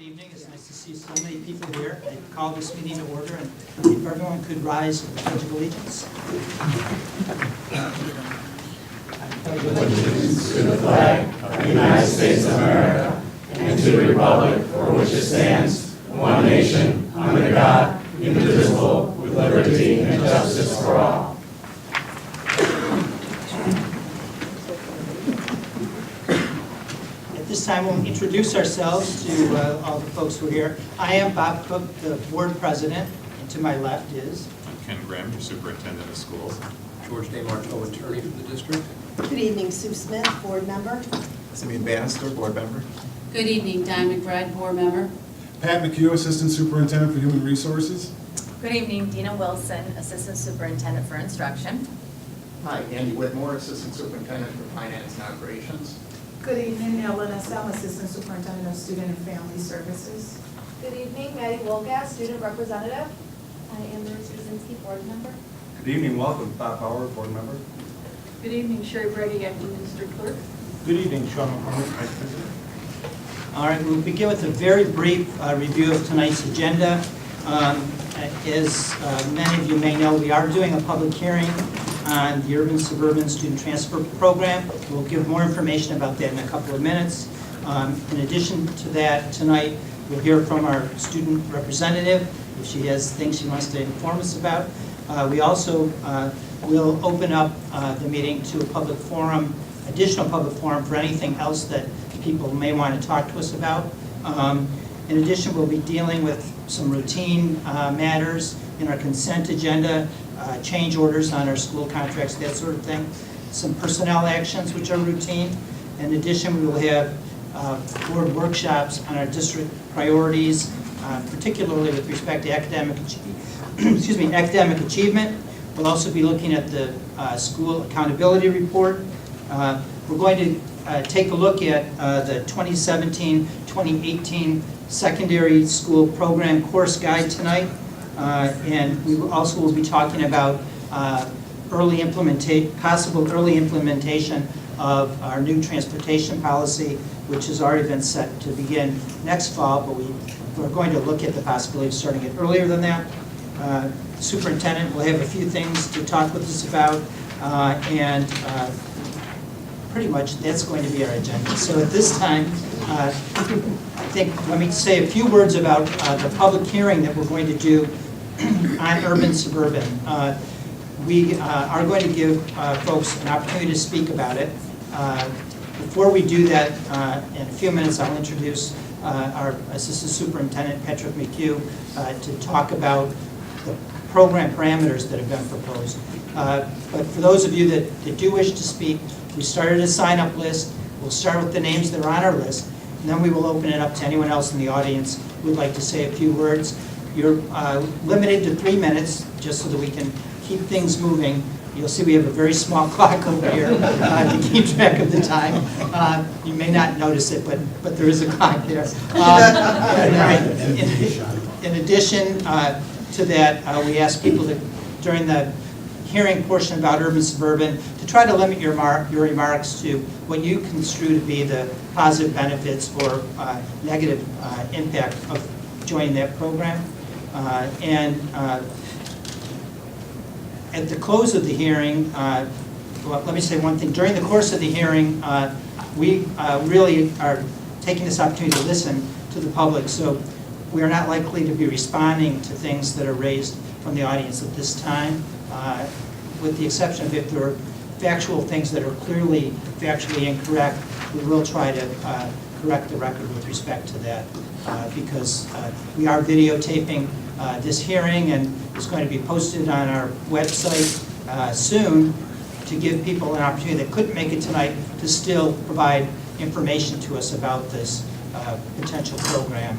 Good evening. It's nice to see so many people here. I call this meeting to order, and if everyone could rise for the Pledge of Allegiance. Allegiance to the flag of the United States of America and to the republic for which it stands, one nation, under God, indivisible, with liberty and justice for all. At this time, we'll introduce ourselves to all the folks who are here. I am Bob Cook, the board president, and to my left is... I'm Ken Graham, your superintendent of schools. George Day Martello, attorney for the district. Good evening, Sue Smith, board member. Simeon Bannister, board member. Good evening, Diane McBride, board member. Pat McHugh, assistant superintendent for human resources. Good evening, Dina Wilson, assistant superintendent for instruction. Hi, Andy Whitmore, assistant superintendent for finance and operations. Good evening, Ellen Assam, assistant superintendent of student and family services. Good evening, Maddie Wolgass, student representative. I am Rose Brzezinski, board member. Good evening, welcome, Bob Howard, board member. Good evening, Sherry Brady, acting district clerk. Good evening, Sean McCormick, vice president. All right, we'll begin with a very brief review of tonight's agenda. As many of you may know, we are doing a public hearing on the Urban-Suburban Student Transfer Program. We'll give more information about that in a couple of minutes. In addition to that, tonight we'll hear from our student representative if she has things she wants to inform us about. We also will open up the meeting to a public forum, additional public forum for anything else that people may want to talk to us about. In addition, we'll be dealing with some routine matters in our consent agenda, change orders on our school contracts, that sort of thing. Some personnel actions, which are routine. In addition, we will have board workshops on our district priorities, particularly with respect to academic achievement. We'll also be looking at the school accountability report. We're going to take a look at the 2017-2018 secondary school program course guide tonight. And we also will be talking about possible early implementation of our new transportation policy, which has already been set to begin next fall, but we're going to look at the possibility of starting it earlier than that. Superintendent will have a few things to talk with us about, and pretty much that's going to be our agenda. So at this time, I think let me say a few words about the public hearing that we're going to do on Urban-Suburban. We are going to give folks an opportunity to speak about it. Before we do that, in a few minutes I'll introduce our assistant superintendent, Patrick McHugh, to talk about the program parameters that have been proposed. But for those of you that do wish to speak, we started a sign-up list. We'll start with the names that are on our list, and then we will open it up to anyone else in the audience who would like to say a few words. You're limited to 3 minutes, just so that we can keep things moving. You'll see we have a very small clock over here to keep track of the time. You may not notice it, but there is a clock there. In addition to that, we ask people to, during the hearing portion about Urban-Suburban, to try to limit your remarks to what you construe to be the positive benefits or negative impact of joining that program. At the close of the hearing, well, let me say one thing. During the course of the hearing, we really are taking this opportunity to listen to the public, so we are not likely to be responding to things that are raised from the audience at this time, with the exception of if there are factual things that are clearly factually incorrect. We will try to correct the record with respect to that, because we are videotaping this hearing, and it's going to be posted on our website soon to give people an opportunity that couldn't make it tonight to still provide information to us about this potential program.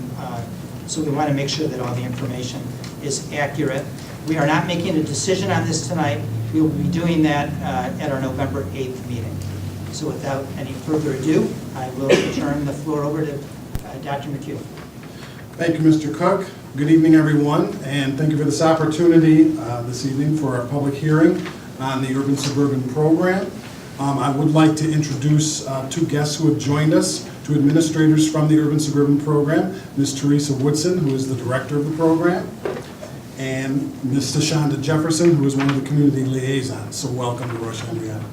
So we want to make sure that all the information is accurate. We are not making a decision on this tonight. We will be doing that at our November 8th meeting. So without any further ado, I will turn the floor over to Dr. McHugh. Thank you, Mr. Cook. Good evening, everyone, and thank you for this opportunity this evening for our public hearing on the Urban-Suburban program. I would like to introduce two guests who have joined us, two administrators from the Urban-Suburban program, Ms. Teresa Woodson, who is the director of the program, and Ms. Shonda Jefferson, who is one of the community liaisons. So welcome to Rush-Henrietta.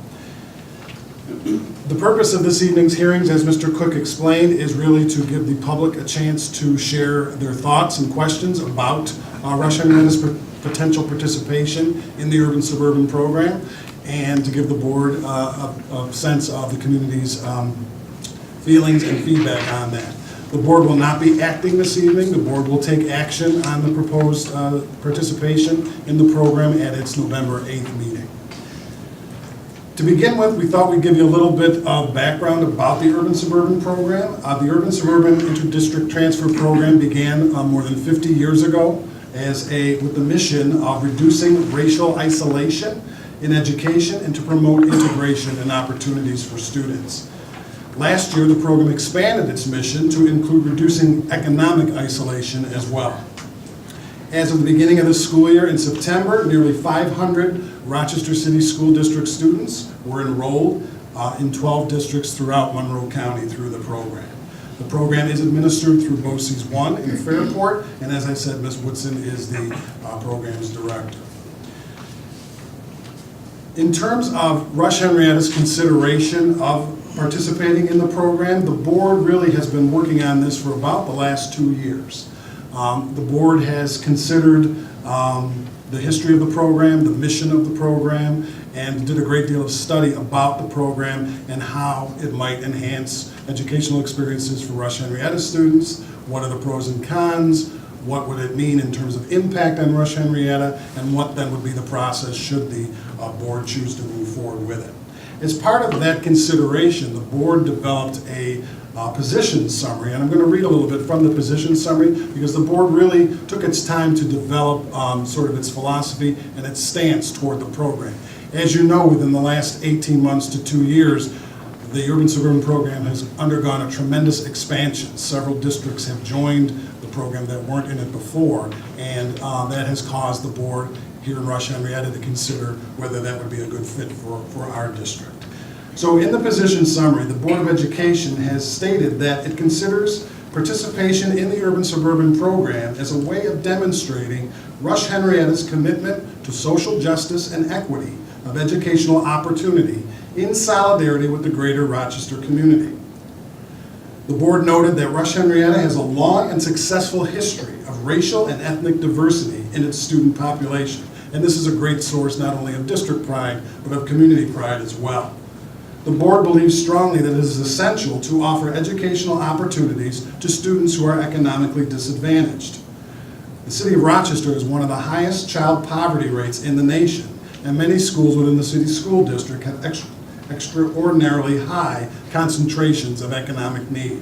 The purpose of this evening's hearings, as Mr. Cook explained, is really to give the public a chance to share their thoughts and questions about Rush-Henrietta's potential participation in the Urban-Suburban program, and to give the board a sense of the community's feelings and feedback on that. The board will not be acting this evening. The board will take action on the proposed participation in the program at its November 8th meeting. To begin with, we thought we'd give you a little bit of background about the Urban-Suburban program. The Urban-Suburban Inter-District Transfer Program began more than 50 years ago with the mission of reducing racial isolation in education and to promote integration and opportunities for students. Last year, the program expanded its mission to include reducing economic isolation as well. As of the beginning of the school year in September, nearly 500 Rochester City School District students were enrolled in 12 districts throughout Monroe County through the program. The program is administered through BOCES 1 in Fairport, and as I said, Ms. Woodson is the program's director. In terms of Rush-Henrietta's consideration of participating in the program, the board really has been working on this for about the last 2 years. The board has considered the history of the program, the mission of the program, and did a great deal of study about the program and how it might enhance educational experiences for Rush-Henrietta students. What are the pros and cons? What would it mean in terms of impact on Rush-Henrietta? And what then would be the process should the board choose to move forward with it? As part of that consideration, the board developed a position summary, and I'm going to read a little bit from the position summary because the board really took its time to develop sort of its philosophy and its stance toward the program. As you know, within the last 18 months to 2 years, the Urban-Suburban program has undergone a tremendous expansion. Several districts have joined the program that weren't in it before, and that has caused the board here in Rush-Henrietta to consider whether that would be a good fit for our district. So in the position summary, the Board of Education has stated that it considers participation in the Urban-Suburban program as a way of demonstrating Rush-Henrietta's commitment to social justice and equity of educational opportunity in solidarity with the greater Rochester community. The board noted that Rush-Henrietta has a long and successful history of racial and ethnic diversity in its student population. And this is a great source not only of district pride, but of community pride as well. The board believes strongly that it is essential to offer educational opportunities to students who are economically disadvantaged. The city of Rochester is one of the highest child poverty rates in the nation, and many schools within the city school district have extraordinarily high concentrations of economic need.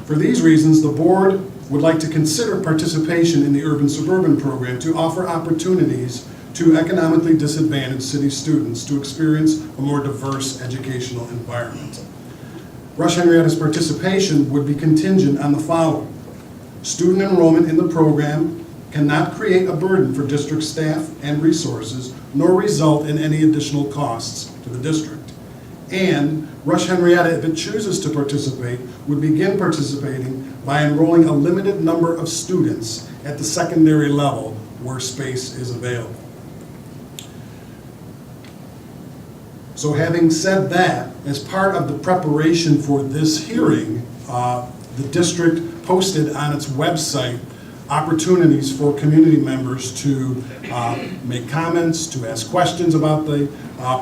For these reasons, the board would like to consider participation in the Urban-Suburban program to offer opportunities to economically disadvantaged city students to experience a more diverse educational environment. Rush-Henrietta's participation would be contingent on the following. Student enrollment in the program cannot create a burden for district staff and resources, nor result in any additional costs to the district. And Rush-Henrietta, if it chooses to participate, would begin participating by enrolling a limited number of students at the secondary level where space is available. So having said that, as part of the preparation for this hearing, the district posted on its website opportunities for community members to make comments, to ask questions about the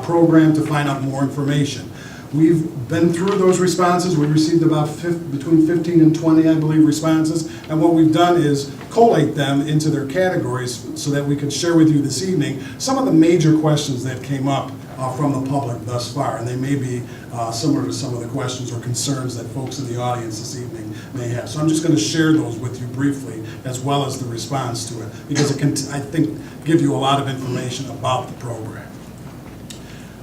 program, to find out more information. We've been through those responses. We received about between 15 and 20, I believe, responses. And what we've done is collate them into their categories so that we could share with you this evening some of the major questions that came up from the public thus far. And they may be similar to some of the questions or concerns that folks in the audience this evening may have. So I'm just going to share those with you briefly, as well as the response to it, because it can, I think, give you a lot of information about the program.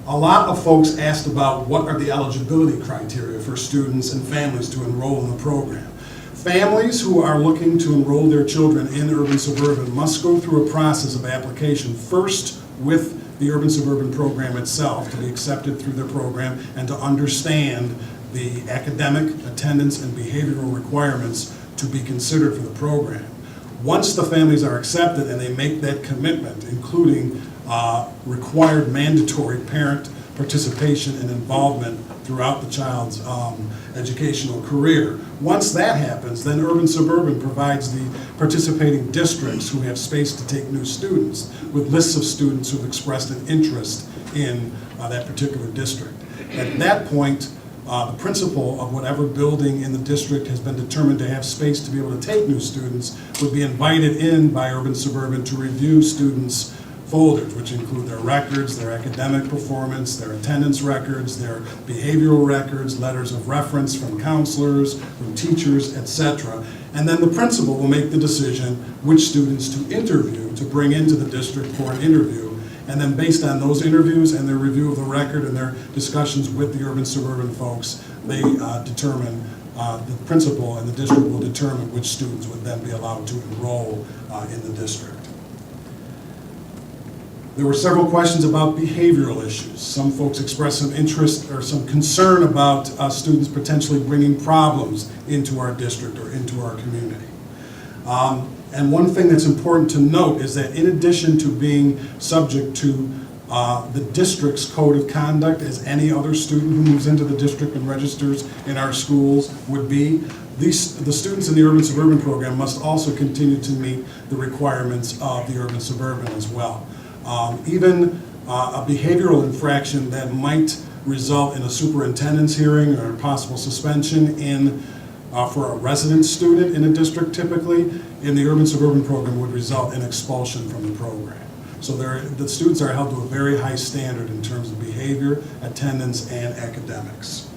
A lot of folks asked about what are the eligibility criteria for students and families to enroll in the program. Families who are looking to enroll their children in Urban-Suburban must go through a process of application, first with the Urban-Suburban program itself, to be accepted through their program, and to understand the academic, attendance, and behavioral requirements to be considered for the program. Once the families are accepted and they make that commitment, including required mandatory parent participation and involvement throughout the child's educational career. Once that happens, then Urban-Suburban provides the participating districts who have space to take new students with lists of students who have expressed an interest in that particular district. At that point, the principal of whatever building in the district has been determined to have space to be able to take new students would be invited in by Urban-Suburban to review students' folders, which include their records, their academic performance, their attendance records, their behavioral records, letters of reference from counselors, from teachers, etc. And then the principal will make the decision which students to interview, to bring into the district for an interview. And then based on those interviews and their review of the record and their discussions with the Urban-Suburban folks, they determine, the principal and the district will determine which students would then be allowed to enroll in the district. There were several questions about behavioral issues. Some folks expressed some interest or some concern about students potentially bringing problems into our district or into our community. And one thing that's important to note is that in addition to being subject to the district's code of conduct as any other student who moves into the district and registers in our schools would be, the students in the Urban-Suburban program must also continue to meet the requirements of the Urban-Suburban as well. Even a behavioral infraction that might result in a superintendent's hearing or a possible suspension for a resident student in a district typically, in the Urban-Suburban program would result in expulsion from the program. So the students are held to a very high standard in terms of behavior, attendance, and academics.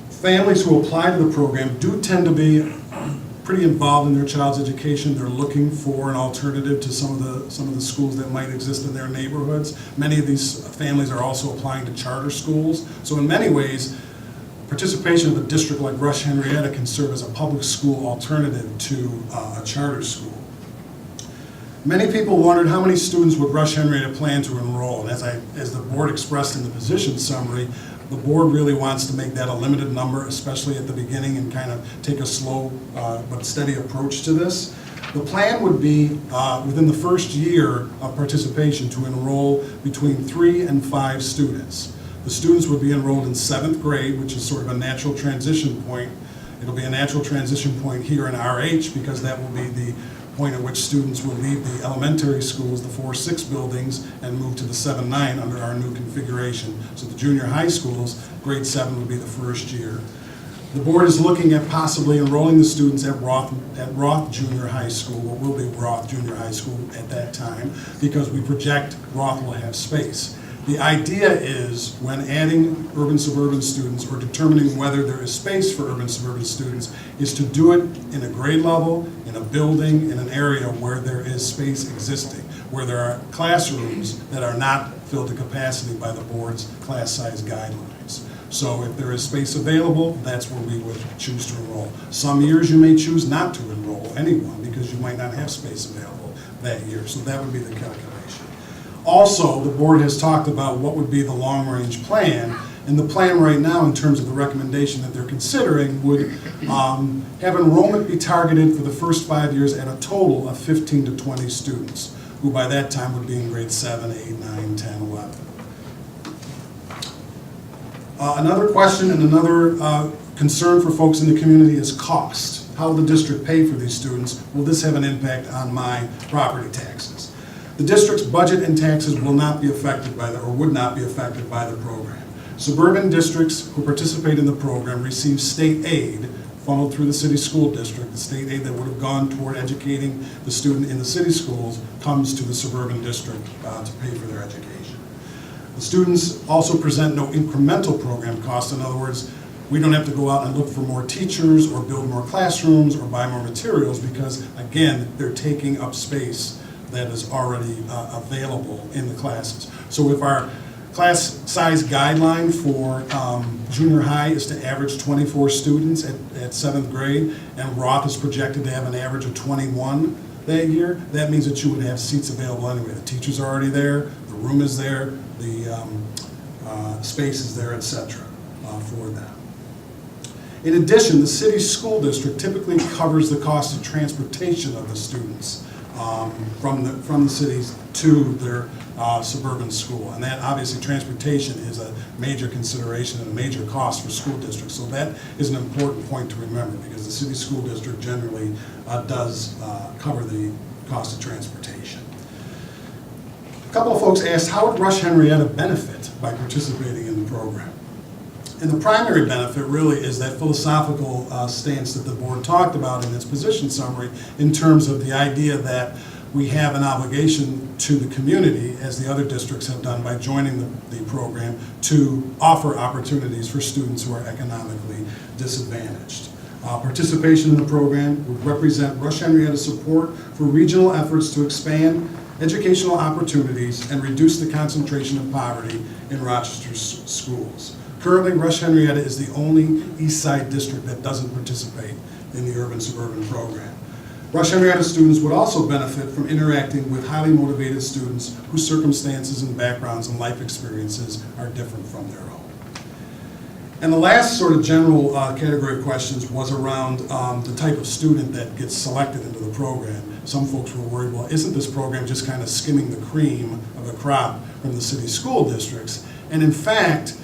Families who apply to the program do tend to be pretty involved in their child's education. They're looking for an alternative to some of the schools that might exist in their neighborhoods. Many of these families are also applying to charter schools. So in many ways, participation of a district like Rush-Henrietta can serve as a public school alternative to a charter school. Many people wondered how many students would Rush-Henrietta plan to enroll. And as the board expressed in the position summary, the board really wants to make that a limited number, especially at the beginning, and kind of take a slow but steady approach to this. The plan would be within the first year of participation to enroll between 3 and 5 students. The students would be enrolled in 7th grade, which is sort of a natural transition point. It'll be a natural transition point here in RH because that will be the point at which students will leave the elementary schools, the 4-6 buildings, and move to the 7-9 under our new configuration. So the junior high schools, grade 7 would be the first year. The board is looking at possibly enrolling the students at Roth Junior High School, what will be Roth Junior High School at that time, because we project Roth will have space. The idea is when adding Urban-Suburban students or determining whether there is space for Urban-Suburban students is to do it in a grade level, in a building, in an area where there is space existing, where there are classrooms that are not filled to capacity by the board's class size guidelines. So if there is space available, that's where we would choose to enroll. Some years you may choose not to enroll anyone because you might not have space available that year. So that would be the calculation. Also, the board has talked about what would be the long-range plan, and the plan right now in terms of the recommendation that they're considering would have enrollment be targeted for the first 5 years at a total of 15 to 20 students, who by that time would be in grade 7, 8, 9, 10, 11. Another question and another concern for folks in the community is cost. How will the district pay for these students? Will this have an impact on my property taxes? The district's budget and taxes will not be affected by or would not be affected by the program. Suburban districts who participate in the program receive state aid funneled through the city school district. The state aid that would have gone toward educating the student in the city schools comes to the suburban district to pay for their education. The students also present no incremental program costs. In other words, we don't have to go out and look for more teachers or build more classrooms or buy more materials because, again, they're taking up space that is already available in the classes. So if our class size guideline for junior high is to average 24 students at 7th grade, and Roth is projected to have an average of 21 that year, that means that you would have seats available anyway. The teachers are already there, the room is there, the space is there, etc. For them. In addition, the city school district typically covers the cost of transportation of the students from the cities to their suburban school. And that, obviously, transportation is a major consideration and a major cost for school districts. So that is an important point to remember, because the city school district generally does cover the cost of transportation. A couple of folks asked, how would Rush-Henrietta benefit by participating in the program? And the primary benefit really is that philosophical stance that the board talked about in its position summary, in terms of the idea that we have an obligation to the community, as the other districts have done by joining the program, to offer opportunities for students who are economically disadvantaged. Participation in the program would represent Rush-Henrietta's support for regional efforts to expand educational opportunities and reduce the concentration of poverty in Rochester's schools. Currently, Rush-Henrietta is the only East Side district that doesn't participate in the Urban-Suburban program. Rush-Henrietta students would also benefit from interacting with highly motivated students whose circumstances and backgrounds and life experiences are different from their own. And the last sort of general category of questions was around the type of student that gets selected into the program. Some folks were worried, well, isn't this program just kind of skimming the cream of the crop from the city school districts? And in fact,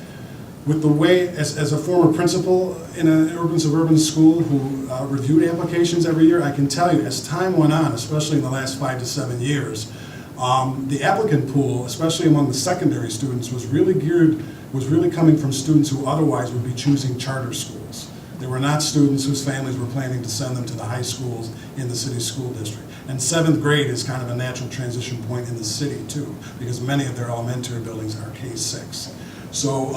with the way, as a former principal in an urban-suburban school who reviewed applications every year, I can tell you, as time went on, especially in the last 5 to 7 years, the applicant pool, especially among the secondary students, was really coming from students who otherwise would be choosing charter schools. They were not students whose families were planning to send them to the high schools in the city school district. And 7th grade is kind of a natural transition point in the city too, because many of their elementary buildings are K-6. So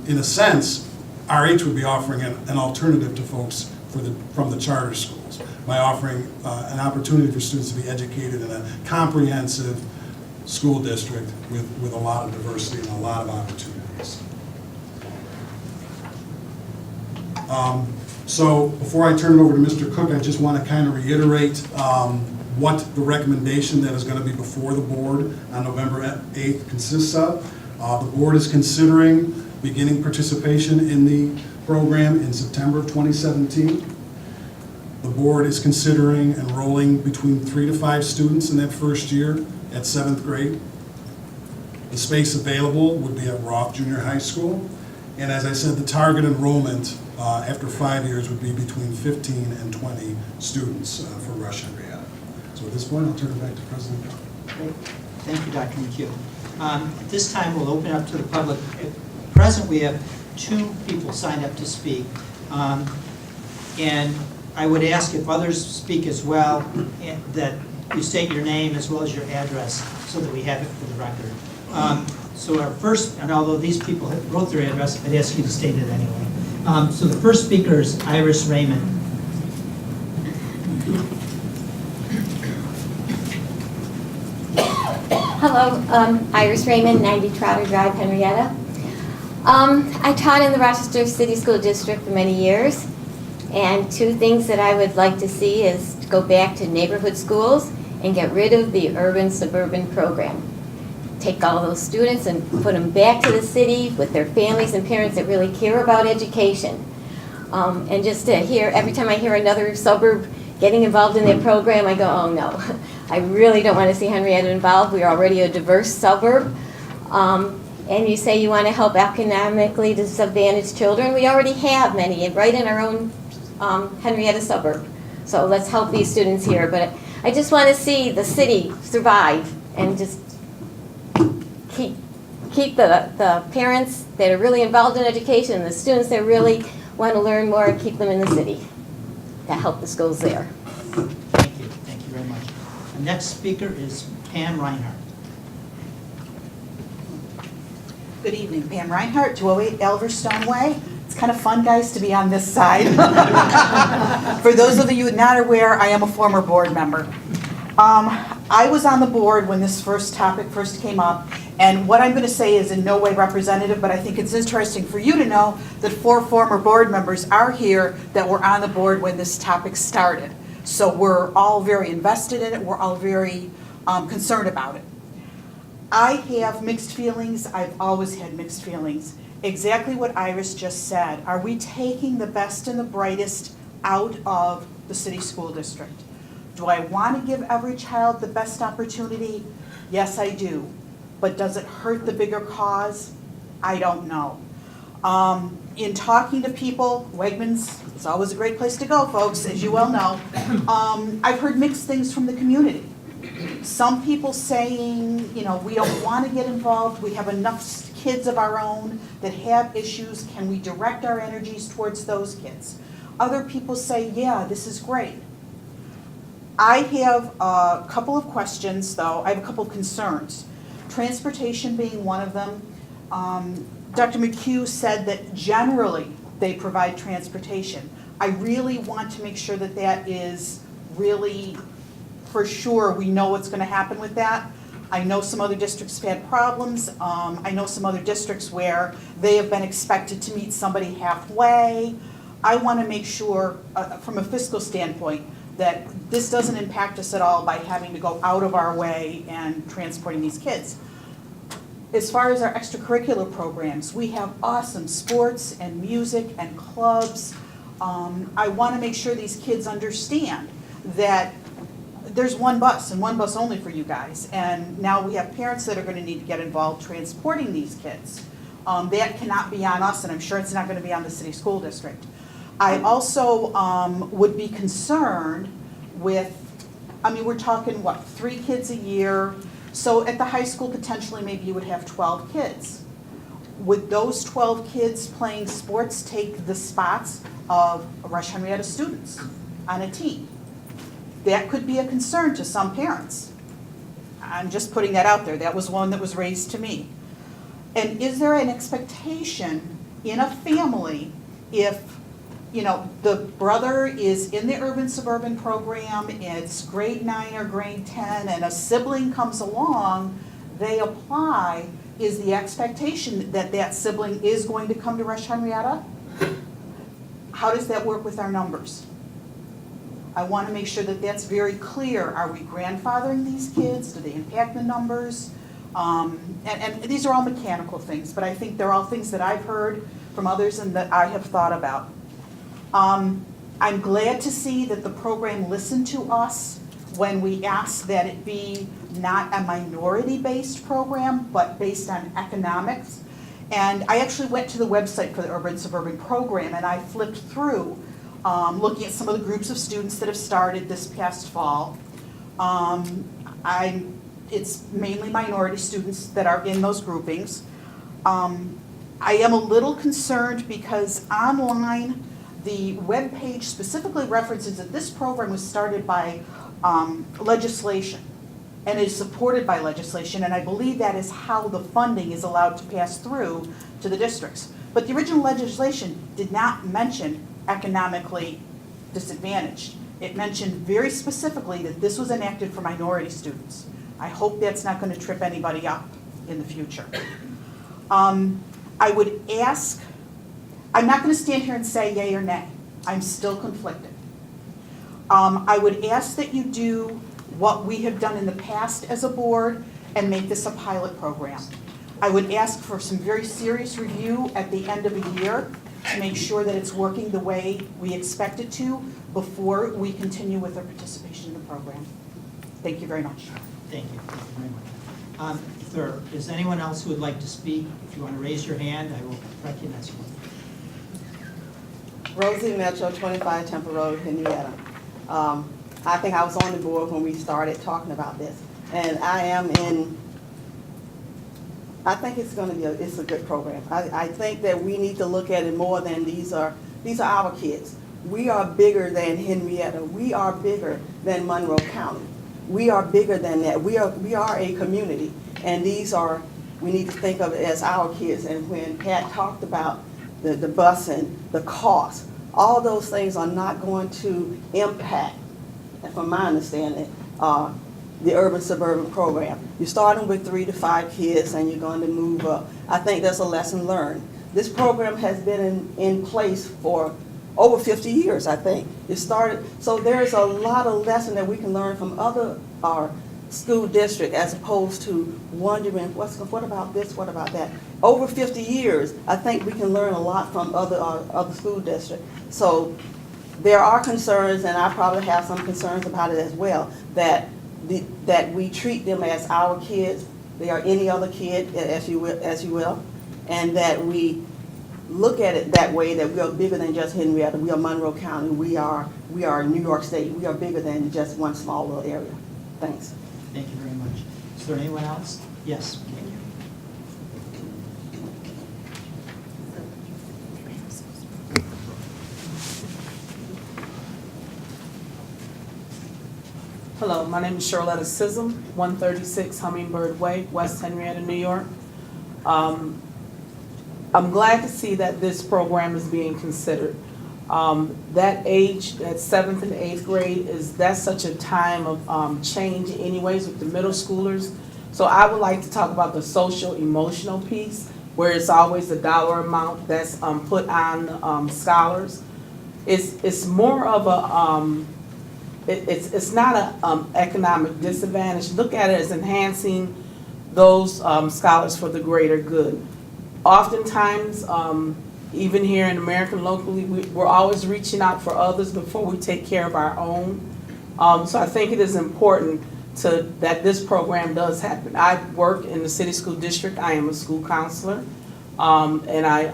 in a sense, RH would be offering an alternative to folks from the charter schools by offering an opportunity for students to be educated in a comprehensive school district with a lot of diversity and a lot of opportunities. So before I turn it over to Mr. Cook, I just want to kind of reiterate what the recommendation that is going to be before the board on November 8th consists of. The board is considering beginning participation in the program in September of 2017. The board is considering enrolling between 3 to 5 students in that first year at 7th grade. The space available would be at Roth Junior High School. And as I said, the target enrollment after 5 years would be between 15 and 20 students for Rush-Henrietta. So at this point, I'll turn it back to President Cook. Great. Thank you, Dr. McHugh. At this time, we'll open up to the public. At present, we have 2 people signed up to speak. And I would ask if others speak as well, that you state your name as well as your address so that we have it for the record. So our first, and although these people wrote their address, I'd ask you to state it anyway. So the first speaker is Iris Raymond. Hello, Iris Raymond, 90 Trotter Drive, Henrietta. I taught in the Rochester City School District for many years, and 2 things that I would like to see is to go back to neighborhood schools and get rid of the urban-suburban program. Take all those students and put them back to the city with their families and parents that really care about education. And just to hear, every time I hear another suburb getting involved in their program, I go, oh no. I really don't want to see Henrietta involved. We are already a diverse suburb. And you say you want to help economically disadvantaged children. We already have many right in our own Henrietta suburb. So let's help these students here. But I just want to see the city survive and just keep the parents that are really involved in education and the students that really want to learn more and keep them in the city to help the schools there. Thank you. Thank you very much. The next speaker is Pam Reinhart. Good evening, Pam Reinhart, 208 Elverstone Way. It's kind of fun, guys, to be on this side. For those of you not aware, I am a former board member. I was on the board when this topic first came up, and what I'm going to say is in no way representative, but I think it's interesting for you to know that 4 former board members are here that were on the board when this topic started. So we're all very invested in it, we're all very concerned about it. I have mixed feelings, I've always had mixed feelings. Exactly what Iris just said. Are we taking the best and the brightest out of the city school district? Do I want to give every child the best opportunity? Yes, I do. But does it hurt the bigger cause? I don't know. In talking to people, Wegmans is always a great place to go, folks, as you well know. I've heard mixed things from the community. Some people saying, you know, we don't want to get involved, we have enough kids of our own that have issues, can we direct our energies towards those kids? Other people say, yeah, this is great. I have a couple of questions, though. I have a couple of concerns. Transportation being one of them. Dr. McHugh said that generally they provide transportation. I really want to make sure that that is really, for sure, we know what's going to happen with that. I know some other districts have had problems. I know some other districts where they have been expected to meet somebody halfway. I want to make sure, from a fiscal standpoint, that this doesn't impact us at all by having to go out of our way and transporting these kids. As far as our extracurricular programs, we have awesome sports and music and clubs. I want to make sure these kids understand that there's one bus and one bus only for you guys. And now we have parents that are going to need to get involved transporting these kids. That cannot be on us, and I'm sure it's not going to be on the city school district. I also would be concerned with, I mean, we're talking, what, 3 kids a year? So at the high school, potentially, maybe you would have 12 kids. Would those 12 kids playing sports take the spots of Rush-Henrietta students on a team? That could be a concern to some parents. I'm just putting that out there. That was one that was raised to me. And is there an expectation in a family if, you know, the brother is in the Urban-Suburban program, it's grade 9 or grade 10, and a sibling comes along, they apply, is the expectation that that sibling is going to come to Rush-Henrietta? How does that work with our numbers? I want to make sure that that's very clear. Are we grandfathering these kids? Do they impact the numbers? And these are all mechanical things, but I think they're all things that I've heard from others and that I have thought about. I'm glad to see that the program listened to us when we asked that it be not a minority-based program, but based on economics. And I actually went to the website for the Urban-Suburban program, and I flipped through, looking at some of the groups of students that have started this past fall. It's mainly minority students that are in those groupings. I am a little concerned because online, the webpage specifically references that this program was started by legislation and is supported by legislation, and I believe that is how the funding is allowed to pass through to the districts. But the original legislation did not mention economically disadvantaged. It mentioned very specifically that this was enacted for minority students. I hope that's not going to trip anybody up in the future. I would ask, I'm not going to stand here and say yay or nay. I'm still conflicted. I would ask that you do what we have done in the past as a board and make this a pilot program. I would ask for some very serious review at the end of a year to make sure that it's working the way we expect it to before we continue with our participation in the program. Thank you very much. Thank you. Thank you very much. If there is anyone else who would like to speak, if you want to raise your hand, I will recognize you. Rosie Metro, 25 Temple Road, Henrietta. I think I was on the board when we started talking about this, and I think it's going to be it's a good program. I think that we need to look at it more than these are our kids. We are bigger than Henrietta. We are bigger than Monroe County. We are bigger than that. We are a community, and we need to think of it as our kids. And when Pat talked about the bus and the cost, all those things are not going to impact, from my understanding, the Urban-Suburban program. You're starting with 3 to 5 kids and you're going to move up. I think there's a lesson learned. This program has been in place for over 50 years, I think. It started, so there's a lot of lesson that we can learn from other school district as opposed to wondering, what about this, what about that? Over 50 years, I think we can learn a lot from other school districts. So there are concerns, and I probably have some concerns about it as well, that we treat them as our kids, they are any other kid, as you will, and that we look at it that way, that we are bigger than just Henrietta, we are Monroe County, we are New York State, we are bigger than just one small little area. Thanks. Thank you very much. Is there anyone else? Yes, thank you. Hello, my name is Charlotta Sysm, 136 Hummingbird Way, West Henrietta, New York. I'm glad to see that this program is being considered. That age, that 7th and 8th grade, that's such a time of change anyways with the middle schoolers. So I would like to talk about the social emotional piece, where it's always a dollar amount that's put on scholars. It's more of a, it's not an economic disadvantage. Look at it as enhancing those scholars for the greater good. Oftentimes, even here in America locally, we're always reaching out for others before we take care of our own. So I think it is important that this program does happen. I work in the city school district. I am a school counselor. And I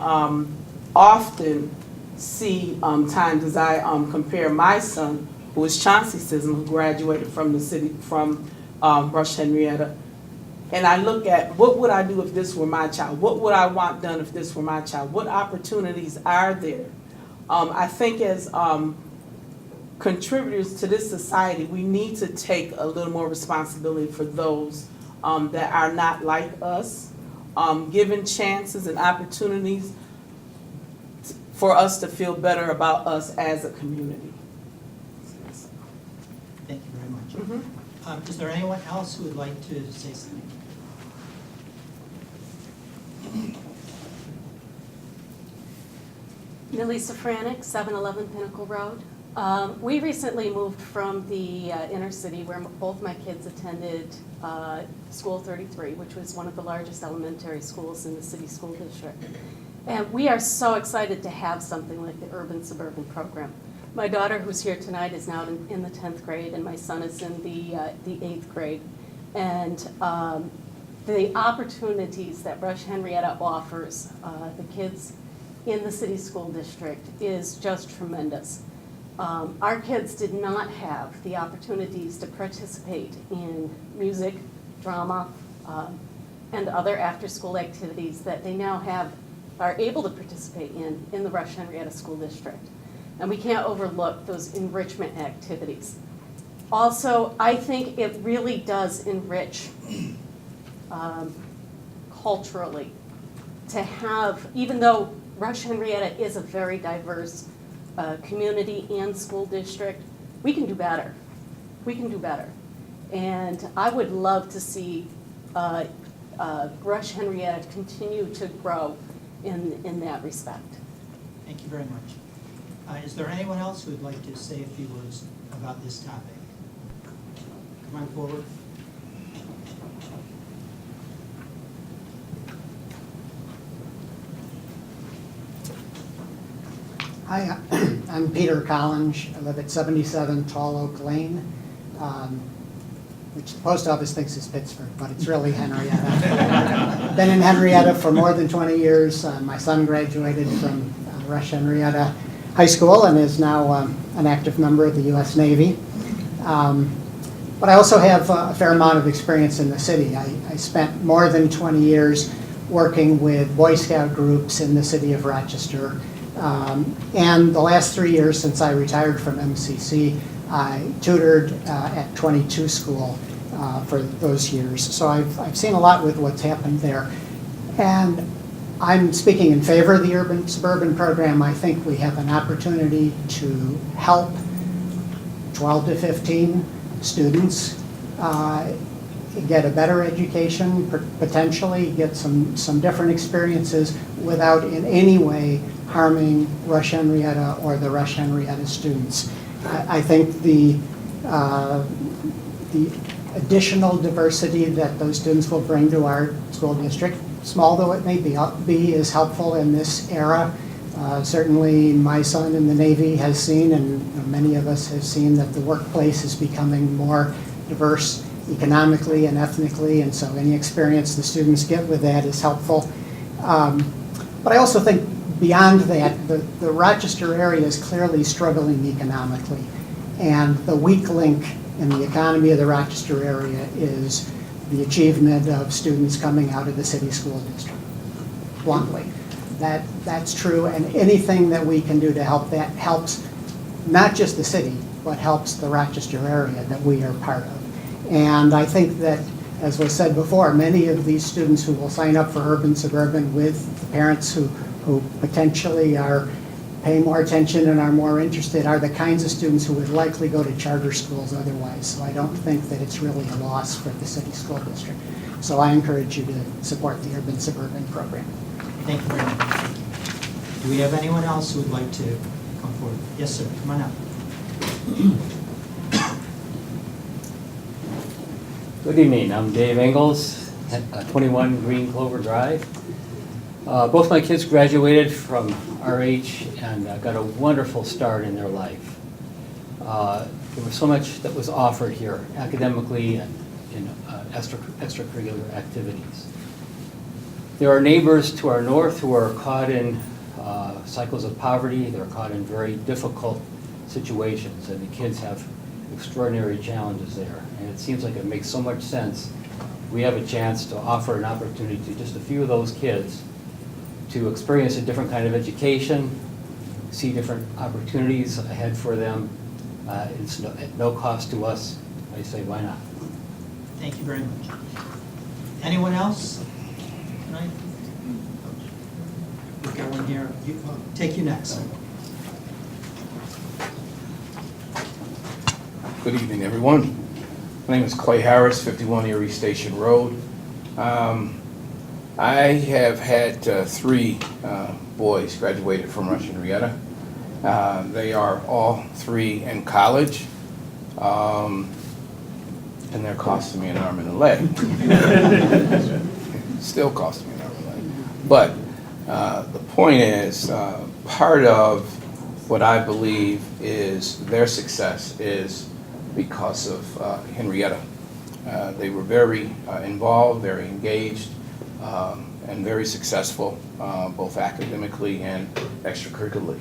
often see times as I compare my son, who is Chauncey Sysm, who graduated from the city, from Rush-Henrietta, and I look at what would I do if this were my child? What would I want done if this were my child? What opportunities are there? I think as contributors to this society, we need to take a little more responsibility for those that are not like us, given chances and opportunities for us to feel better about us as a community. Thank you very much. Is there anyone else who would like to say something? Mellissa Franek, 711 Pinnacle Road. We recently moved from the inner city where both my kids attended School 33, which was one of the largest elementary schools in the city school district. And we are so excited to have something like the Urban-Suburban program. My daughter, who's here tonight, is now in the 10th grade, and my son is in the 8th grade. And the opportunities that Rush-Henrietta offers the kids in the city school district is just tremendous. Our kids did not have the opportunities to participate in music, drama, and other after-school activities that they now are able to participate in the Rush-Henrietta School District. And we can't overlook those enrichment activities. Also, I think it really does enrich culturally to have, even though Rush-Henrietta is a very diverse community and school district, we can do better. We can do better. And I would love to see Rush-Henrietta continue to grow in that respect. Thank you very much. Is there anyone else who would like to say a few words about this topic? Come on forward. Hi, I'm Peter Collins. I live at 77 Tall Oak Lane, which the post office thinks is Pittsburgh, but it's really Henrietta. Been in Henrietta for more than 20 years. My son graduated from Rush-Henrietta High School and is now an active member of the U.S. Navy. But I also have a fair amount of experience in the city. I spent more than 20 years working with Boy Scout groups in the city of Rochester. And the last 3 years since I retired from MCC, I tutored at 22 School for those years. So I've seen a lot with what's happened there. And I'm speaking in favor of the Urban-Suburban program. I think we have an opportunity to help 12 to 15 students get a better education, potentially get some different experiences without in any way harming Rush-Henrietta or the Rush-Henrietta students. I think the additional diversity that those students will bring to our school district, small though it may be is helpful in this era. Certainly my son in the Navy has seen, and many of us have seen, that the workplace is becoming more diverse economically and ethnically, and so any experience the students get with that is helpful. But I also think beyond that, the Rochester area is clearly struggling economically, and the weak link in the economy of the Rochester area is the achievement of students coming out of the city school district, bluntly. That's true, and anything that we can do to help that helps not just the city, but helps the Rochester area that we are part of. And I think that, as was said before, many of these students who will sign up for Urban-Suburban with the parents who potentially are paying more attention and are more interested are the kinds of students who would likely go to charter schools otherwise. So I don't think that it's really a loss for the city school district. So I encourage you to support the Urban-Suburban program. Thank you very much. Do we have anyone else who would like to come forward? Yes, sir. Come on up. Good evening. I'm Dave Engels, 21 Green Clover Drive. Both my kids graduated from RH and got a wonderful start in their life. There was so much that was offered here, academically and in extracurricular activities. There are neighbors to our north who are caught in cycles of poverty. They're caught in very difficult situations, and the kids have extraordinary challenges there. And it seems like it makes so much sense. We have a chance to offer an opportunity to just a few of those kids to experience a different kind of education, see different opportunities ahead for them. It's at no cost to us. I say, why not? Thank you very much. Anyone else? Tonight? We've got one here. Take you next. Good evening, everyone. My name is Clay Harris, 51 Erie Station Road. I have had 3 boys graduated from Rush-Henrietta. They are all 3 in college, and they're costing me an arm and a leg. Still costing me an arm and a leg. But the point is, part of what I believe is their success is because of Henrietta. They were very involved, very engaged, and very successful, both academically and extracurricularly.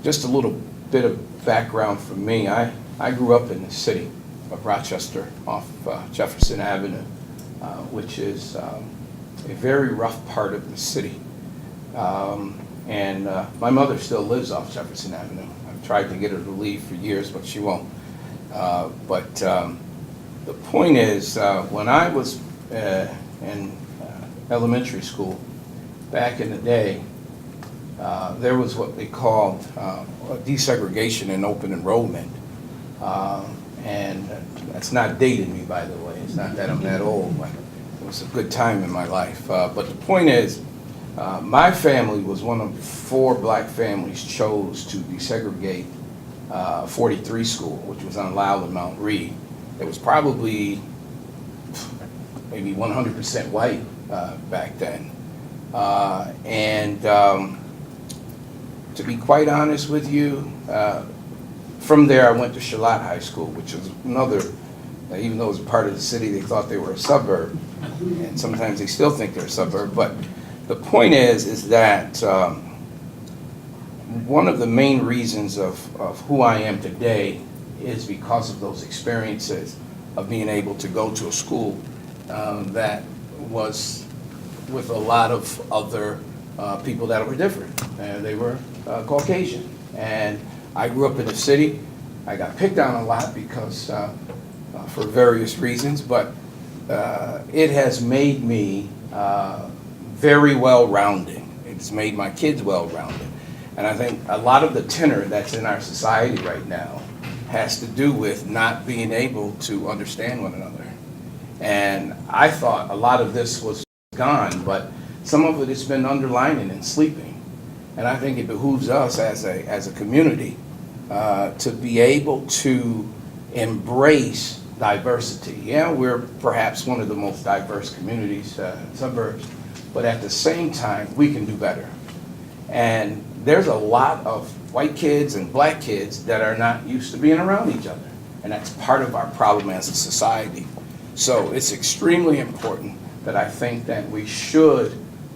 Just a little bit of background for me. I grew up in the city of Rochester off Jefferson Avenue, which is a very rough part of the city. And my mother still lives off Jefferson Avenue. I've tried to get her to leave for years, but she won't. But the point is, when I was in elementary school, back in the day, there was what they called desegregation and open enrollment. And that's not dating me, by the way. It's not that I'm that old, but it was a good time in my life. But the point is, my family was one of 4 black families chose to desegregate 43 School, which was on Lowell and Mount Reed. It was probably maybe 100% white back then. To be quite honest with you, from there I went to Charlotte High School, which was another, even though it was a part of the city, they thought they were a suburb. And sometimes they still think they're a suburb. But the point is that one of the main reasons of who I am today is because of those experiences of being able to go to a school that was with a lot of other people that were different. They were Caucasian. And I grew up in the city. I got picked on a lot because for various reasons, but it has made me very well-rounded. It's made my kids well-rounded. And I think a lot of the tenor that's in our society right now has to do with not being able to understand one another. And I thought a lot of this was gone, but some of it has been underlining and sleeping. And I think it behooves us as a community to be able to embrace diversity. Yeah, we're perhaps one of the most diverse communities, suburbs, but at the same time, we can do better. And there's a lot of white kids and black kids that are not used to being around each other. And that's part of our problem as a society. So it's extremely important that I think that we should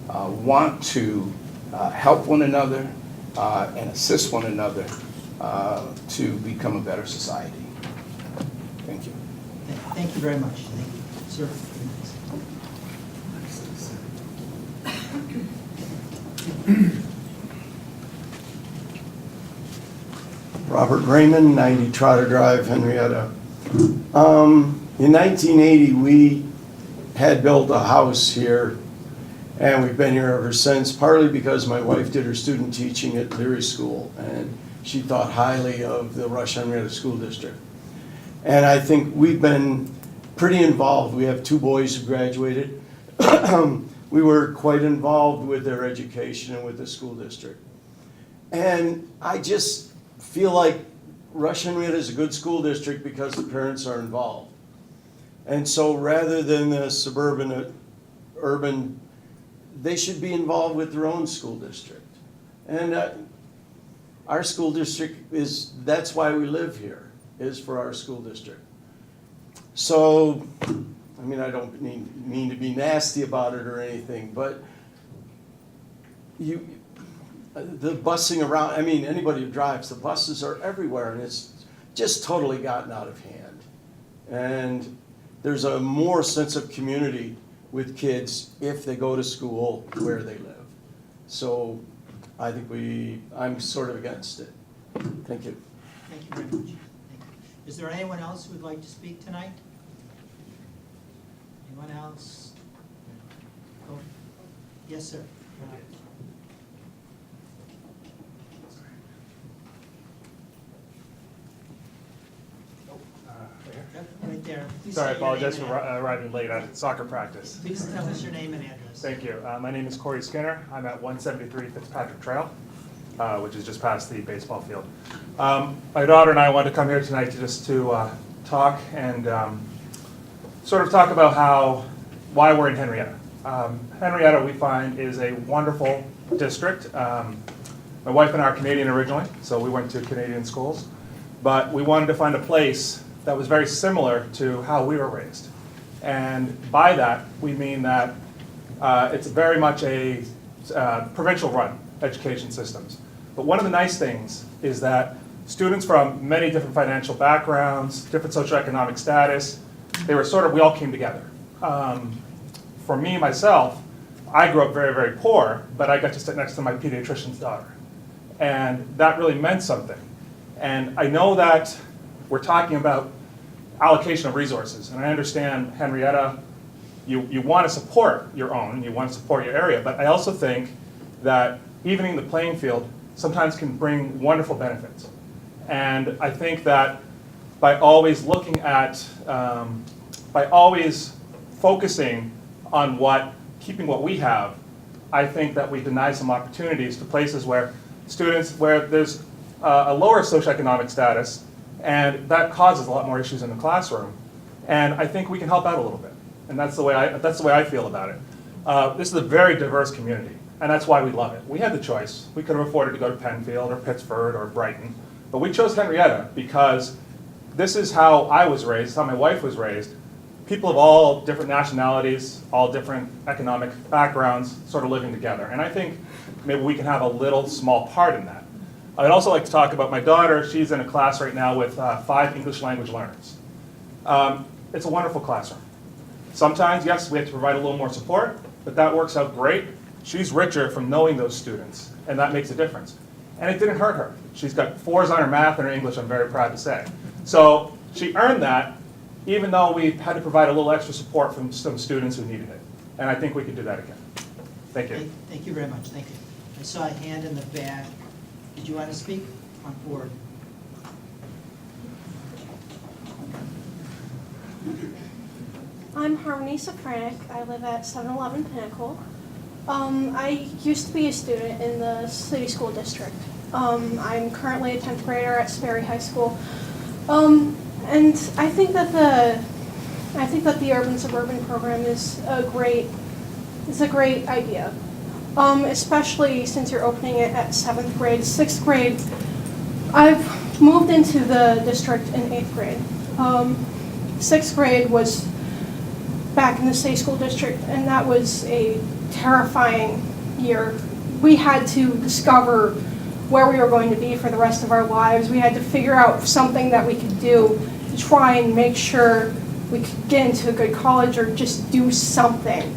want to help one another and assist one another to become a better society. Thank you. Thank you very much. Thank you. Sir. Robert Raymond, 90 Trotter Drive, Henrietta. In 1980, we had built a house here, and we've been here ever since, partly because my wife did her student teaching at Leary School, and she thought highly of the Rush-Henrietta School District. And I think we've been pretty involved. We have 2 boys who graduated. We were quite involved with their education and with the school district. And I just feel like Rush-Henrietta is a good school district because the parents are involved. And so rather than the suburban, urban, they should be involved with their own school district. And our school district is, that's why we live here, is for our school district. So, I mean, I don't mean to be nasty about it or anything, but the busing around, I mean, anybody who drives, the buses are everywhere, and it's just totally gotten out of hand. And there's a more sense of community with kids if they go to school where they live. So I think I'm sort of against it. Thank you. Thank you very much. Thank you. Is there anyone else who would like to speak tonight? Anyone else? Oh. Yes, sir. Yep, right there. Please Sorry, I state your apologize name for and arriving late at soccer practice. Please tell us your name and address. Thank you. My name is Cory Skinner. I'm at 173 Fitzpatrick Trail, which is just past the baseball field. My daughter and I wanted to come here tonight to talk and sort of talk about why we're in Henrietta. Henrietta, we find, is a wonderful district. My wife and I are Canadian originally, so we went to Canadian schools. But we wanted to find a place that was very similar to how we were raised. And by that, we mean that it's very much a provincial-run education systems. But one of the nice things is that students from many different financial backgrounds, different socioeconomic status, we all came together. For me, myself, I grew up very, very poor, but I got to sit next to my pediatrician's daughter. And that really meant something. And I know that we're talking about allocation of resources, and I understand, Henrietta, you want to support your own, you want to support your area, but I also think that evening the playing field sometimes can bring wonderful benefits. And I think that by always looking at, by always focusing on keeping what we have, I think that we deny some opportunities to places where there's a lower socioeconomic status, and that causes a lot more issues in the classroom. And I think we can help out a little bit, and that's the way I feel about it. This is a very diverse community, and that's why we love it. We had the choice. We could have afforded to go to Penfield or Pittsford or Brighton, but we chose Henrietta because this is how I was raised, how my wife was raised. People of all different nationalities, all different economic backgrounds, sort of living together. And I think maybe we can have a little small part in that. I'd also like to talk about my daughter. She's in a class right now with 5 English language learners. It's a wonderful classroom. Sometimes, yes, we have to provide a little more support, but that works out great. She's richer from knowing those students, and that makes a difference. And it didn't hurt her. She's got 4s on her math and her English, I'm very proud to say. So she earned that, even though we had to provide a little extra support from some students who needed it. And I think we could do that again. Thank you. Thank you very much. Thank you. I saw a hand in the back. Did you want to speak on board? I'm Harmonie Socratic. I live at 711 Pinnacle. I used to be a student in the city school district. I'm currently a 10th grader at Sperry High School. And I think that the Urban-Suburban program is a great idea. Especially since you're opening it at 7th grade. 6th grade, I've moved into the district in 8th grade. 6th grade was back in the city school district, and that was a terrifying year. We had to discover where we were going to be for the rest of our lives. We had to figure out something that we could do to try and make sure we could get into a good college or just do something.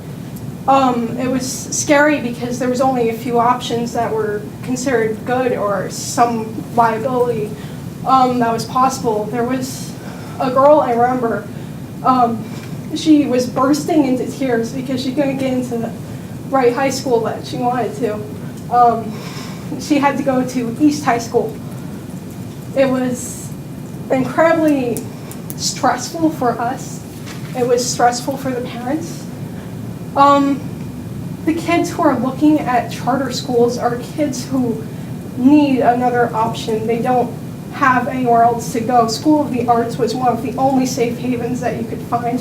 It was scary because there was only a few options that were considered good or some viability that was possible. There was a girl I remember, she was bursting into tears because she couldn't get into the right high school that she wanted to. She had to go to East High School. It was incredibly stressful for us. It was stressful for the parents. The kids who are looking at charter schools are kids who need another option. They don't have anywhere else to go. School of the Arts was one of the only safe havens that you could find.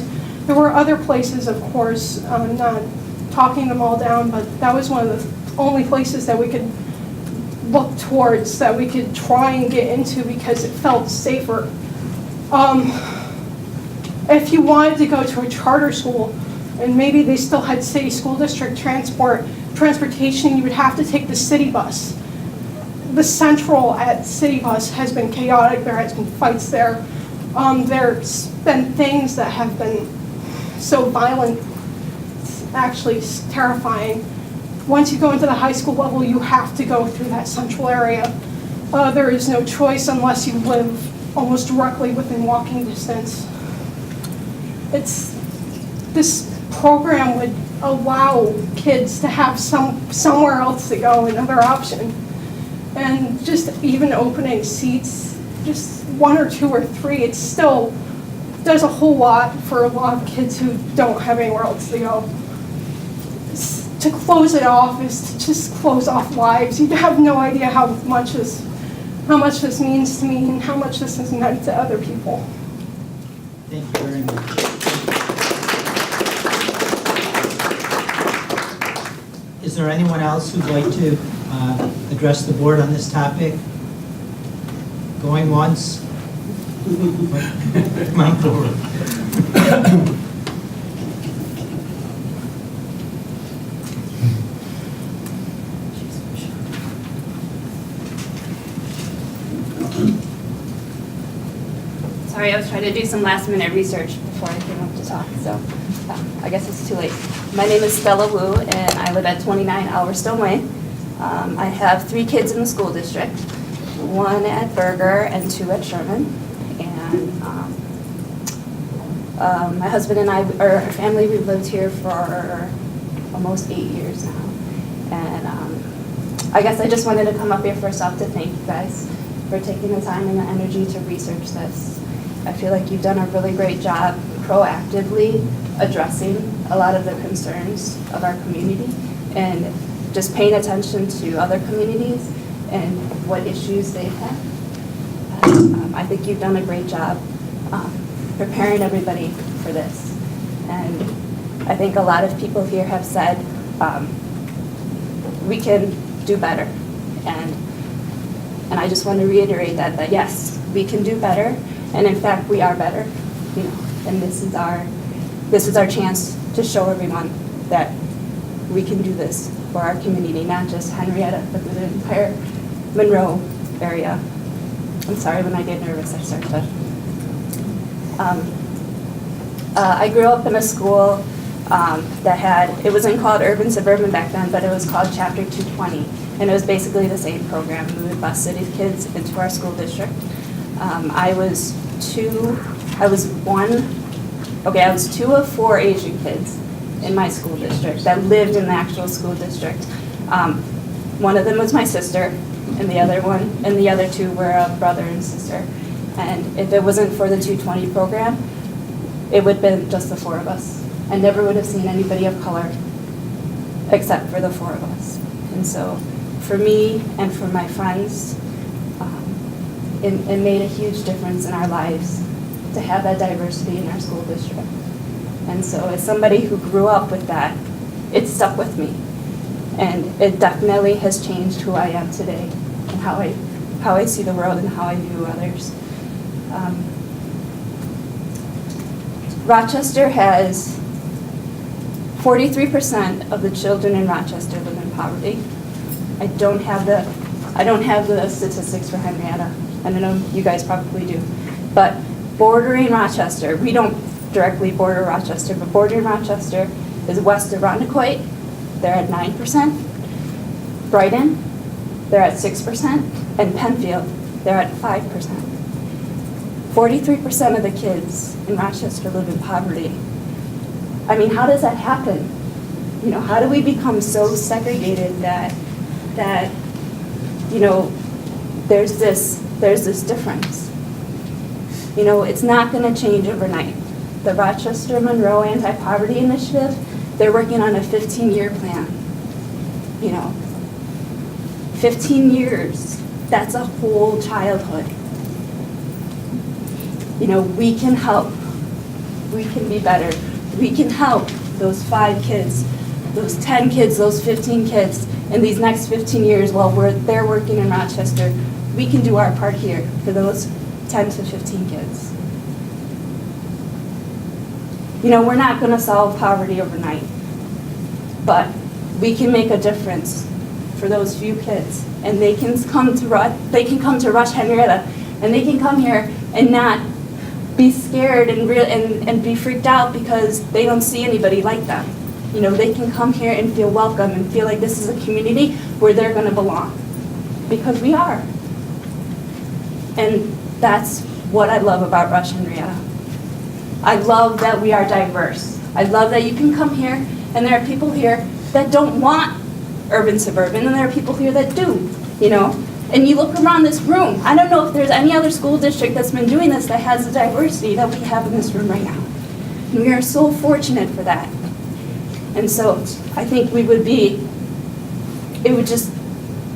There were other places, of course, I'm not talking them all down, but that was one of the only places that we could look towards, that we could try and get into because it felt safer. If you wanted to go to a charter school, and maybe they still had city school district transportation, you would have to take the city bus. The Central at City Bus has been chaotic. There has been fights there. There's been things that have been so violent, it's actually terrifying. Once you go into the high school level, you have to go through that Central area. There is no choice unless you live almost directly within walking distance. This program would allow kids to have somewhere else to go, another option. And just even opening seats, just 1 or 2 or 3, it still does a whole lot for a lot of kids who don't have anywhere else to go. To close it off is to just close off lives. You have no idea how much this means to me and how much this has meant to other people. Thank you very much. Is there anyone else who'd like to address the board on this topic? Going once? Come on forward. Sorry, I was trying to do some last minute research before I came up to talk, so I guess it's too late. My name is Stella Wu, and I live at 29 Alverstone Way. I have 3 kids in the school district, 1 at Berger and 2 at Sherman. And my husband and I, our family, we've lived here for almost 8 years now. And I guess I just wanted to come up here first off to thank you guys for taking the time and the energy to research this. I feel like you've done a really great job proactively addressing a lot of the concerns of our community and just paying attention to other communities and what issues they've had. I think you've done a great job preparing everybody for this. And I think a lot of people here have said we can do better. And I just want to reiterate that yes, we can do better. And in fact, we are better. You know, and this is our chance to show everyone that we can do this for our community, not just Henrietta, but the entire Monroe area. I'm sorry, when I get nervous, I start to. I grew up in a school it wasn't called Urban-Suburban back then, but it was called Chapter 220, and it was basically the same program. We would bus city kids into our school district. I was 2 of 4 Asian kids in my school district that lived in the actual school district. One of them was my sister, and the other 2 were a brother and sister. And if it wasn't for the 220 program, it would have been just the four of us. I never would have seen anybody of color except for the four of us. And so for me and for my friends, it made a huge difference in our lives to have that diversity in our school district. And so as somebody who grew up with that, it stuck with me. And it definitely has changed who I am today and how I see the world and how I view others. Rochester has 43% of the children in Rochester live in poverty. I don't have the statistics for Henrietta. I don't know, you guys probably do. But bordering Rochester, we don't directly border Rochester, but bordering Rochester is west of Rondequoit. They're at 9%. Brighton, they're at 6%. And Penfield, they're at 5%. 43% of the kids in Rochester live in poverty. I mean, how does that happen? You know, how do we become so segregated that you know, there's this difference? You know, it's not going to change overnight. The Rochester Monroe Anti-Poverty Initiative, they're working on a 15-year plan. You know, 15 years, that's a whole childhood. You know, we can help. We can be better. We can help those 5 kids, those 10 kids, those 15 kids in these next 15 years while they're working in Rochester. We can do our part here for those 10 to 15 kids. You know, we're not going to solve poverty overnight, but we can make a difference for those few kids, and they can come to Rush-Henrietta, and they can come here and not be scared and be freaked out because they don't see anybody like them. You know, they can come here and feel welcome and feel like this is a community where they're going to belong, because we are. And that's what I love about Rush-Henrietta. I love that we are diverse. I love that you can come here and there are people here that don't want urban-suburban, and there are people here that do, you know. And you look around this room, I don't know if there's any other school district that's been doing this that has the diversity that we have in this room right now. And we are so fortunate for that. And so I think it would just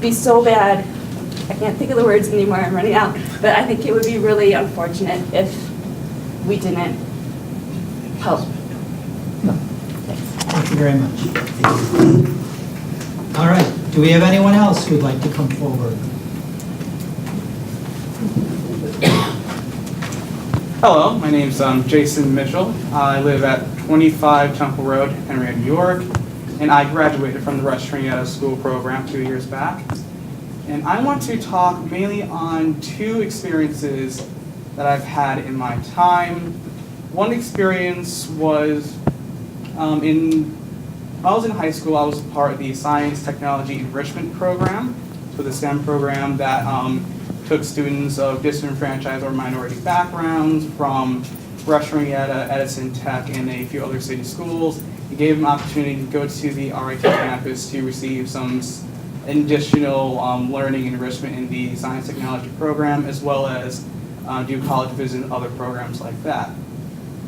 be so bad. I can't think of the words anymore, I'm running out. But I think it would be really unfortunate if we didn't help. Thank you very much. All right, do we have anyone else who'd like to come forward? Hello, my name's Jason Mitchell. I live at 25 Temple Road, Henrietta, New York, and I graduated from the Rush-Henrietta School Program 2 years back. And I want to talk mainly on 2 experiences that I've had in my time. One experience was when I was in high school, I was part of the Science Technology Enrichment Program, so the STEM program that took students of disenfranchised or minority backgrounds from Rush-Henrietta, Edison Tech, and a few other city schools. It gave them an opportunity to go to the RIT campus to receive some additional learning and enrichment in the science technology program, as well as do college visit and other programs like that.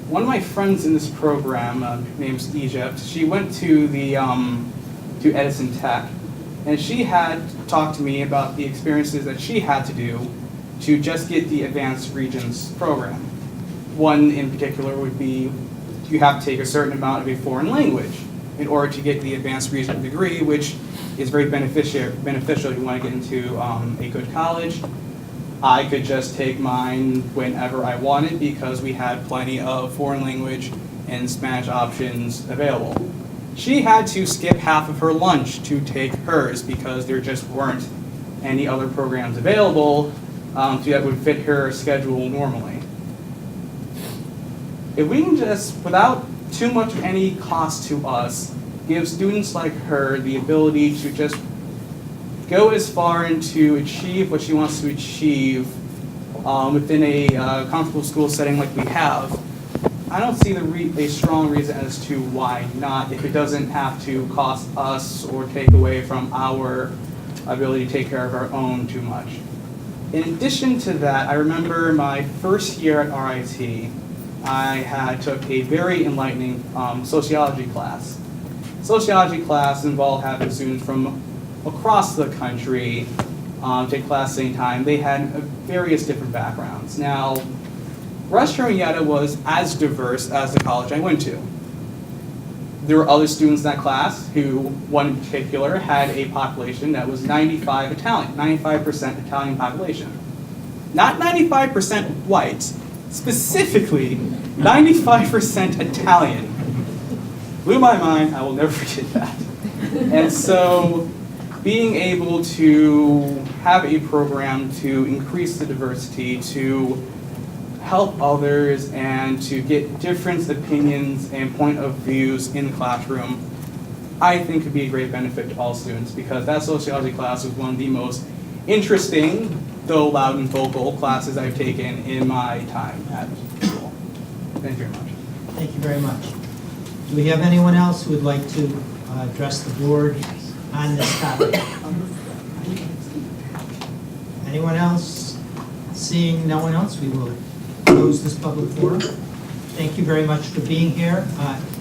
One of my friends in this program, her name's Egypt, she went to to Edison Tech, and she had talked to me about the experiences that she had to do to just get the Advanced Regions program. One in particular would be you have to take a certain amount of a foreign language in order to get the Advanced Regions degree, which is very beneficial if you want to get into a good college. I could just take mine whenever I wanted because we had plenty of foreign language and Spanish options available. She had to skip half of her lunch to take hers because there just weren't any other programs available that would fit her schedule normally. If we can just, without too much of any cost to us, give students like her the ability to just go as far and to achieve what she wants to achieve within a comfortable school setting like we have, I don't see a strong reason as to why not, if it doesn't have to cost us or take away from our ability to take care of our own too much. In addition to that, I remember my first year at RIT, I took a very enlightening sociology class. Sociology class involved having students from across the country take class at the same time. They had various different backgrounds. Now, Rush-Henrietta was as diverse as the college I went to. There were other students in that class who, one in particular, had a population that was 95% Italian population. Not 95% white, specifically 95% Italian. Blew my mind, I will never forget that. And so, being able to have a program to increase the diversity, to help others, and to get different opinions and point of views in the classroom, I think could be a great benefit to all students, because that sociology class was one of the most interesting, though loud and vocal, classes I've taken in my time at school. Thank you very much. Thank you very much. Do we have anyone else who would like to address the board on this topic? Anyone else? Seeing no one else, we will close this public forum. Thank you very much for being here.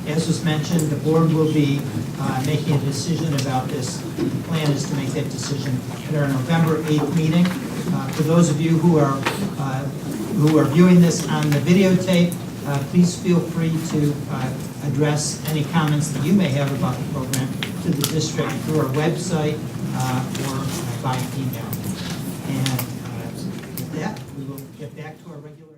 As was mentioned, the board will be making a decision about this. The plan is to make that decision at our November 8th meeting. For those of you who are viewing this on the videotape, please feel free to address any comments that you may have about the program to the district through our website or by email. And with that, we will get back to our regular